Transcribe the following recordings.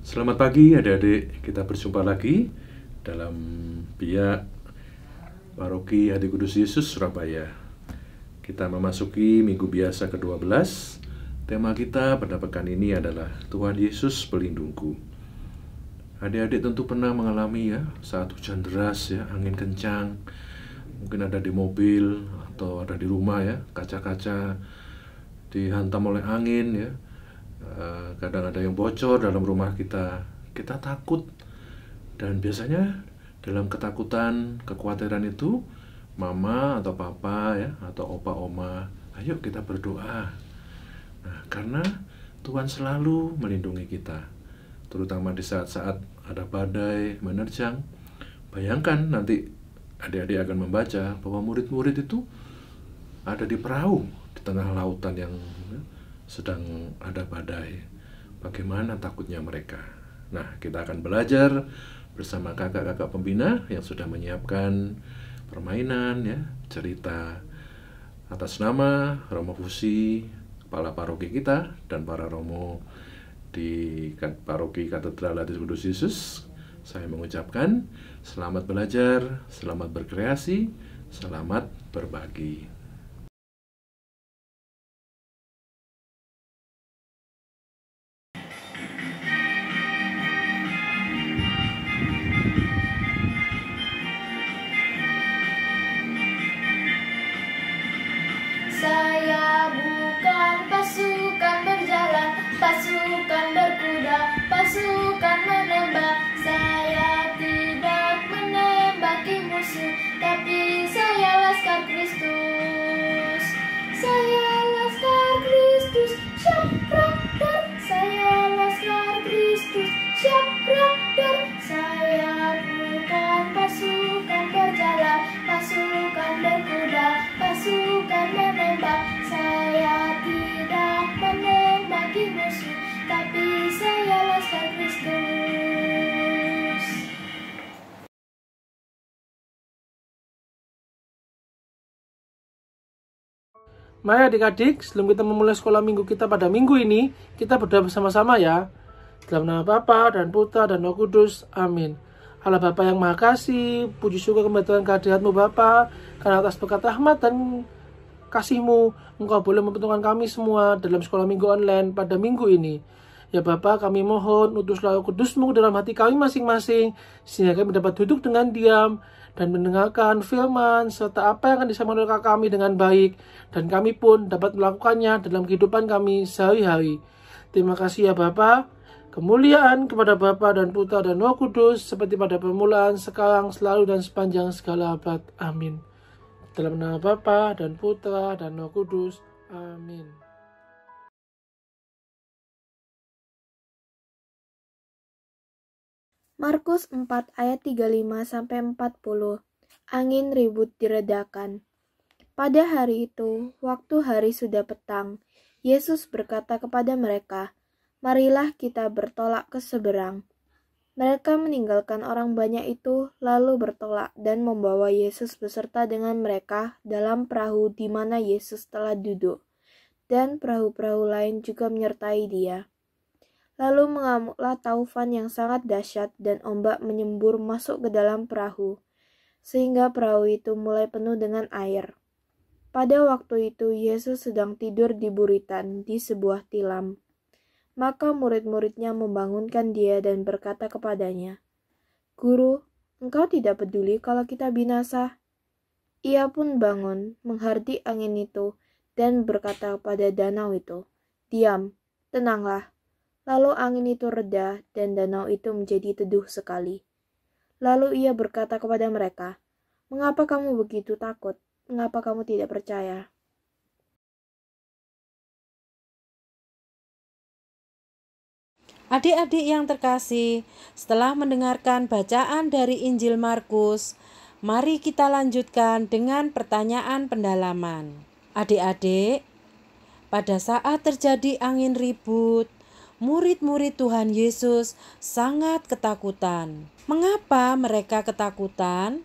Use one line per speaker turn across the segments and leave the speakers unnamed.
Selamat pagi adik-adik, kita berjumpa lagi dalam Biak Paroki Hati Kudus Yesus Surabaya. Kita memasuki minggu biasa ke-12. Tema kita pada pekan ini adalah Tuhan Yesus pelindungku. Adik-adik tentu pernah mengalami ya, saat hujan deras ya, angin kencang, mungkin ada di mobil atau ada di rumah ya, kaca-kaca dihantam oleh angin ya. Kadang ada yang bocor dalam rumah kita takut, dan biasanya dalam ketakutan, kekhawatiran itu mama atau papa ya, atau opa oma, ayo kita berdoa. Nah, karena Tuhan selalu melindungi kita, terutama di saat-saat ada badai menerjang. Bayangkan nanti adik-adik akan membaca bahwa murid-murid itu ada di perahu di tengah lautan yang sedang ada badai. Bagaimana takutnya mereka? Nah, kita akan belajar bersama kakak-kakak pembina yang sudah menyiapkan permainan ya, cerita atas nama Romo Fusi, kepala paroki kita, dan para romo di paroki Katedral Hati Kudus Yesus. Saya mengucapkan selamat belajar, selamat berkreasi, selamat berbagi.
Saya bukan pasukan berjalan, pasukan berkuda, pasukan menembak. Saya tidak menembaki musuh, tapi saya laskar Kristus. Saya laskar Kristus, syakradar. Saya laskar Kristus, syakradar. Saya bukan pasukan berjalan, pasukan berkuda, pasukan menembak. Saya tidak menembaki musuh, tapi saya laskar Kristus.
Mari adik-adik, sebelum kita memulai sekolah minggu kita pada minggu ini, kita berdoa bersama-sama ya. Dalam nama Bapa dan Putra dan Roh Kudus, amin. Allah Bapa yang Maha Kasih, puji syukur kebetulan kehadirat-Mu Bapa, karena atas berkat rahmat dan kasih-Mu, Engkau boleh mempertemukan kami semua dalam sekolah minggu online pada minggu ini. Ya Bapa, kami mohon utuslah Roh Kudus-Mu dalam hati kami masing-masing, sehingga kami dapat duduk dengan diam dan mendengarkan firman, serta apa yang akan disampaikan oleh kami dengan baik, dan kami pun dapat melakukannya dalam kehidupan kami sehari-hari. Terima kasih ya Bapa. Kemuliaan kepada Bapa dan Putra dan Roh Kudus, seperti pada permulaan, sekarang, selalu, dan sepanjang segala abad. Amin. Dalam nama Bapa dan Putra dan Roh Kudus. Amin.
Markus 4 ayat 35-40. Angin ribut diredakan. Pada hari itu, waktu hari sudah petang, Yesus berkata kepada mereka, "Marilah kita bertolak ke seberang." Mereka meninggalkan orang banyak itu, lalu bertolak dan membawa Yesus beserta dengan mereka dalam perahu di mana Yesus telah duduk, dan perahu-perahu lain juga menyertai Dia. Lalu mengamuklah taufan yang sangat dahsyat, dan ombak menyembur masuk ke dalam perahu, sehingga perahu itu mulai penuh dengan air. Pada waktu itu Yesus sedang tidur di buritan di sebuah tilam. Maka murid-muridnya membangunkan Dia dan berkata kepadanya, "Guru, Engkau tidak peduli kalau kita binasa?" Ia pun bangun, menghardik angin itu, dan berkata kepada danau itu, "Diam, tenanglah." Lalu angin itu reda, dan danau itu menjadi teduh sekali. Lalu Ia berkata kepada mereka, "Mengapa kamu begitu takut? Mengapa kamu tidak percaya?"
Adik-adik yang terkasih, setelah mendengarkan bacaan dari Injil Markus, mari kita lanjutkan dengan pertanyaan pendalaman. Adik-adik, pada saat terjadi angin ribut, murid-murid Tuhan Yesus sangat ketakutan. Mengapa mereka ketakutan?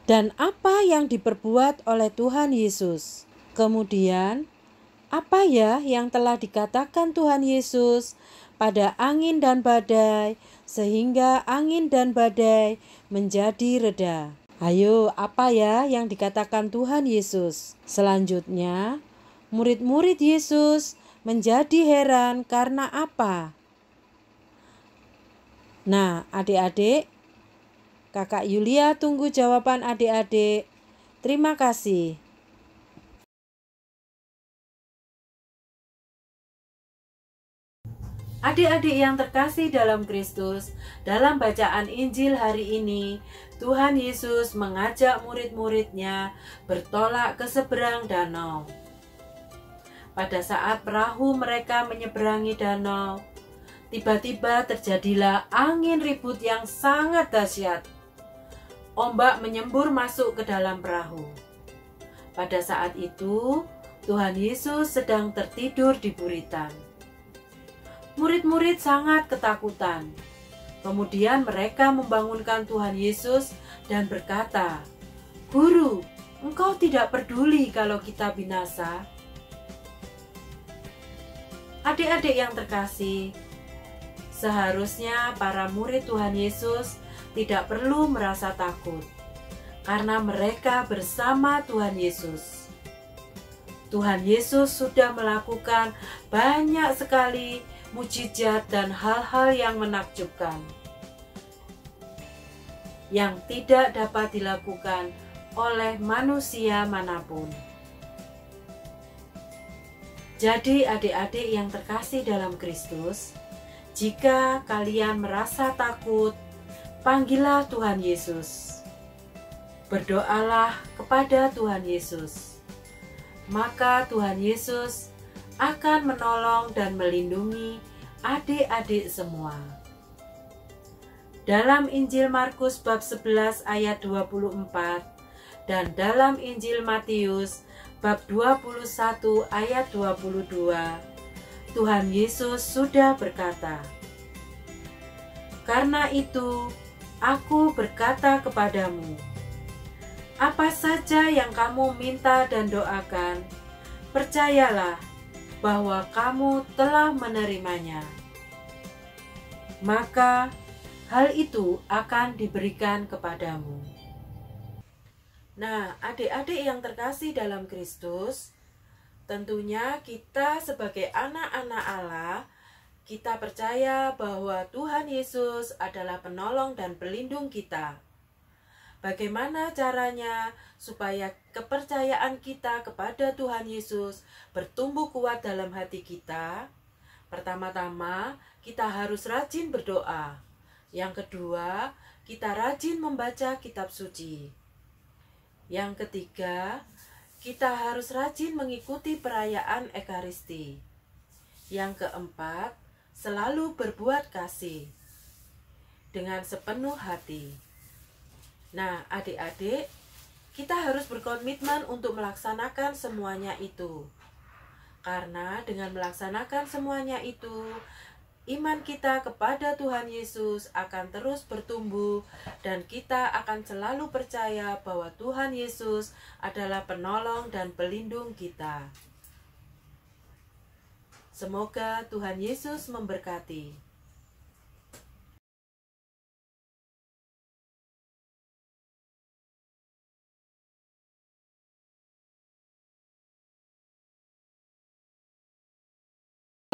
Dan apa yang diperbuat oleh Tuhan Yesus? Kemudian, apa ya yang telah dikatakan Tuhan Yesus pada angin dan badai, sehingga angin dan badai menjadi reda. Ayo, apa ya yang dikatakan Tuhan Yesus? Selanjutnya, murid-murid Yesus menjadi heran karena apa? Nah, adik-adik, Kakak Yulia tunggu jawaban adik-adik. Terima kasih. Adik-adik yang terkasih dalam Kristus, dalam bacaan Injil hari ini, Tuhan Yesus mengajak murid-muridnya bertolak ke seberang danau. Pada saat perahu mereka menyeberangi danau, tiba-tiba terjadilah angin ribut yang sangat dahsyat. Ombak menyembur masuk ke dalam perahu. Pada saat itu, Tuhan Yesus sedang tertidur di buritan. Murid-murid sangat ketakutan. Kemudian mereka membangunkan Tuhan Yesus dan berkata, "Guru, Engkau tidak peduli kalau kita binasa?" Adik-adik yang terkasih, seharusnya para murid Tuhan Yesus tidak perlu merasa takut, karena mereka bersama Tuhan Yesus. Tuhan Yesus sudah melakukan banyak sekali mujizat dan hal-hal yang menakjubkan, yang tidak dapat dilakukan oleh manusia manapun. Jadi adik-adik yang terkasih dalam Kristus, jika kalian merasa takut, panggillah Tuhan Yesus. Berdoalah kepada Tuhan Yesus. Maka Tuhan Yesus akan menolong dan melindungi adik-adik semua. Dalam Injil Markus bab 11 ayat 24 dan dalam Injil Matius bab 21 ayat 22, Tuhan Yesus sudah berkata, "Karena itu, aku berkata kepadamu, apa saja yang kamu minta dan doakan, percayalah bahwa kamu telah menerimanya. Maka hal itu akan diberikan kepadamu." Nah, adik-adik yang terkasih dalam Kristus, tentunya kita sebagai anak-anak Allah, kita percaya bahwa Tuhan Yesus adalah penolong dan pelindung kita. Bagaimana caranya supaya kepercayaan kita kepada Tuhan Yesus bertumbuh kuat dalam hati kita? Pertama-tama, kita harus rajin berdoa. Yang kedua, kita rajin membaca kitab suci. Yang ketiga, kita harus rajin mengikuti perayaan Ekaristi. Yang keempat, selalu berbuat kasih dengan sepenuh hati. Nah, adik-adik, kita harus berkomitmen untuk melaksanakan semuanya itu. Karena dengan melaksanakan semuanya itu, iman kita kepada Tuhan Yesus akan terus bertumbuh dan kita akan selalu percaya bahwa Tuhan Yesus adalah penolong dan pelindung kita. Semoga Tuhan Yesus memberkati.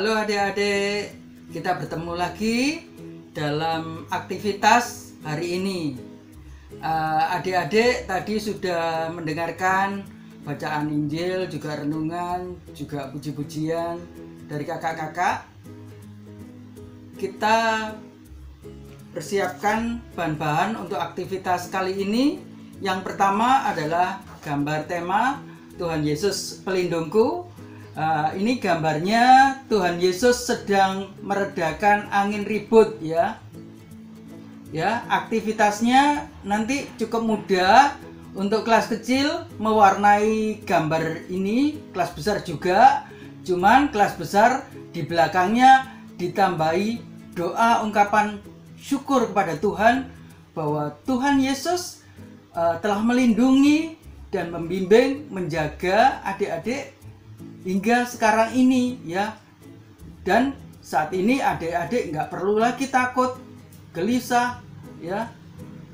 Halo adik-adik, kita bertemu lagi dalam aktivitas hari ini. Adik-adik tadi sudah mendengarkan bacaan Injil, juga renungan, juga puji-pujian dari kakak-kakak. Kita persiapkan bahan-bahan untuk aktivitas kali ini. Yang pertama adalah gambar tema Tuhan Yesus Pelindungku. Ini gambarnya Tuhan Yesus sedang meredakan angin ribut ya. Ya, aktivitasnya nanti cukup mudah untuk kelas kecil mewarnai gambar ini, kelas besar juga. Cuman kelas besar di belakangnya ditambahi doa ungkapan syukur kepada Tuhan bahwa Tuhan Yesus telah melindungi dan membimbing, menjaga adik-adik hingga sekarang ini ya. Dan saat ini adik-adik nggak perlu lagi takut, gelisah, ya.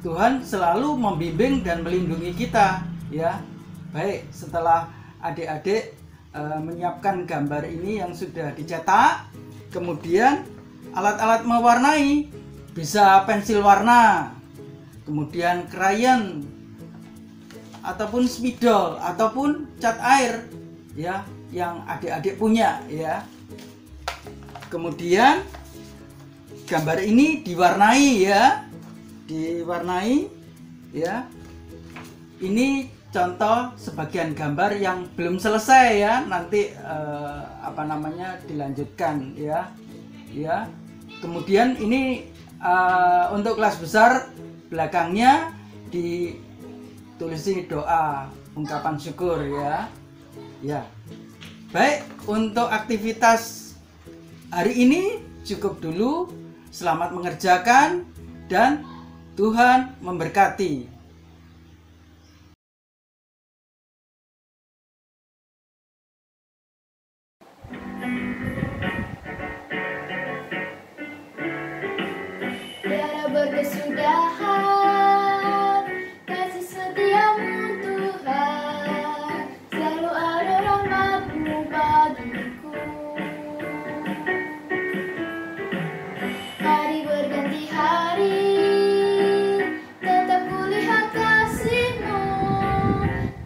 Tuhan selalu membimbing dan melindungi kita, ya. Baik, setelah adik-adik menyiapkan gambar ini yang sudah dicetak, kemudian alat-alat mewarnai, bisa pensil warna, kemudian krayon, ataupun spidol, ataupun cat air, ya, yang adik-adik punya, ya. Kemudian gambar ini diwarnai, ya. Ini contoh sebagian gambar yang belum selesai, ya. Nanti dilanjutkan, ya. Kemudian ini untuk kelas besar, belakangnya ditulis doa ungkapan syukur, ya. Baik, untuk aktivitas hari ini cukup dulu. Selamat mengerjakan dan Tuhan memberkati.
Tiada berkesudahan kasih setiamu Tuhan, selalu ada rahmat-Mu bagiku. Hari berganti hari, tetap kulihat kasih-Mu,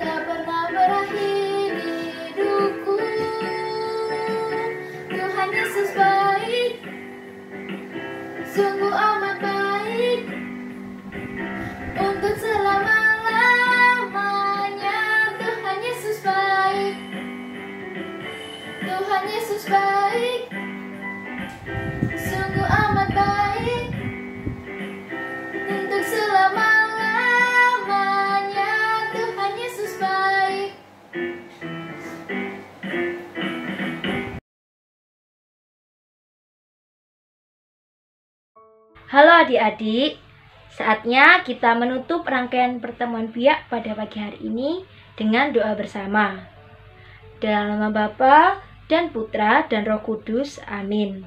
tak pernah berakhir di hidupku. Tuhan Yesus baik, sungguh amat baik, untuk selama-lamanya. Tuhan Yesus baik, Tuhan Yesus baik, sungguh amat baik, untuk selama-lamanya. Tuhan Yesus baik.
Halo adik-adik, saatnya kita menutup rangkaian pertemuan Biak pada pagi hari ini dengan doa bersama. Dalam nama Bapa dan Putra dan Roh Kudus, amin.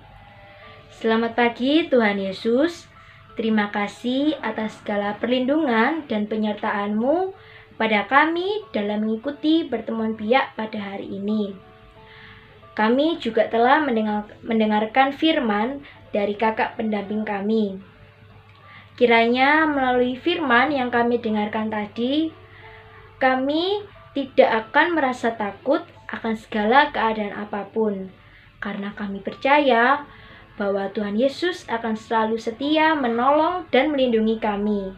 Selamat pagi Tuhan Yesus, terima kasih atas segala perlindungan dan penyertaan-Mu pada kami dalam mengikuti pertemuan Biak pada hari ini. Kami juga telah mendengarkan firman dari kakak pendamping kami. Kiranya melalui firman yang kami dengarkan tadi, kami tidak akan merasa takut akan segala keadaan apapun, karena kami percaya bahwa Tuhan Yesus akan selalu setia menolong dan melindungi kami.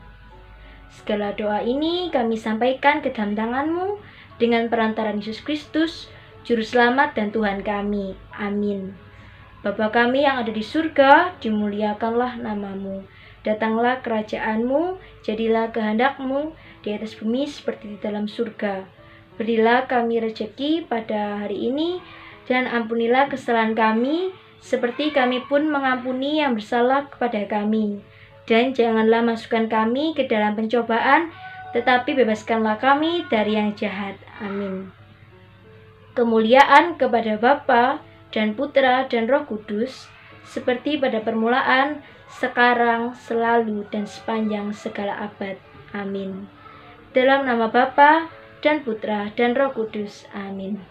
Segala doa ini kami sampaikan ke dalam tangan-Mu dengan perantaran Yesus Kristus, Juru Selamat dan Tuhan kami. Amin. Bapa kami yang ada di surga, dimuliakanlah nama-Mu. Datanglah kerajaan-Mu, jadilah kehendak-Mu di atas bumi seperti di dalam surga. Berilah kami rezeki pada hari ini, dan ampunilah kesalahan kami, seperti kami pun mengampuni yang bersalah kepada kami. Dan janganlah masukkan kami ke dalam pencobaan, tetapi bebaskanlah kami dari yang jahat. Amin. Kemuliaan kepada Bapa dan Putra dan Roh Kudus, seperti pada permulaan, sekarang, selalu, dan sepanjang segala abad. Amin. Dalam nama Bapa dan Putra dan Roh Kudus. Amin.